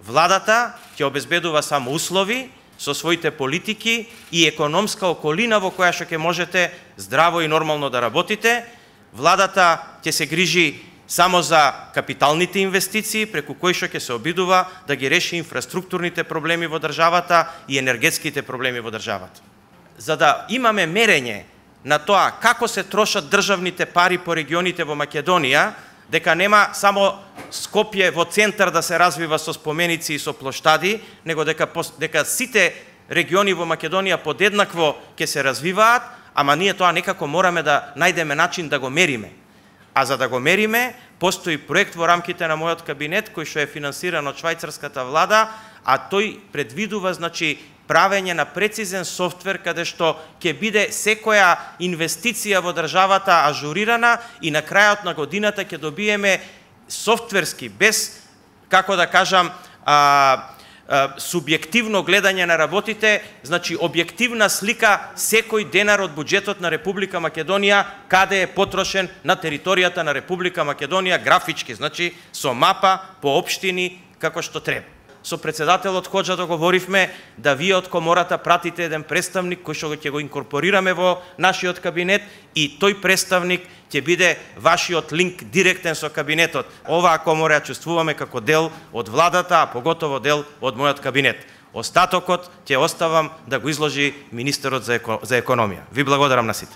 Владата ќе обезбедува само услови со своите политики и економска околина во која што ќе можете здраво и нормално да работите. Владата ќе се грижи само за капиталните инвестиции, преку кои што ќе се обидува да ги реши инфраструктурните проблеми во државата и енергетските проблеми во државата. За да имаме мерење на тоа како се трошат државните пари по регионите во Македонија, дека нема само Скопје во центар да се развива со споменици и со плоштади, него дека сите региони во Македонија подеднакво ќе се развиваат, ама ние тоа некако мораме да најдеме начин да го мериме. А за да го мериме, постои проект во рамките на мојот кабинет кој што е финансиран од швајцарската влада, а тој предвидува правење на прецизен софтвер каде што ќе биде секоја инвестиција во државата ажурирана и на крајот на годината ќе добиеме софтверски, без, како да кажам, субјективно гледање на работите, објективна слика секој денар од буџетот на Република Македонија каде е потрошен на територијата на Република Македонија, графички, со мапа по општини како што треба. Со председателот Хоџа договоривме да вие од Комората пратите еден представник кој што ќе го инкорпорираме во нашиот кабинет и тој представник ќе биде вашиот линк директен со кабинетот. Оваа Комора ја чувствуваме како дел од владата, а поготово дел од мојот кабинет. Остатокот ќе оставам да го изложи министерот за економија. Ви благодарам на сите.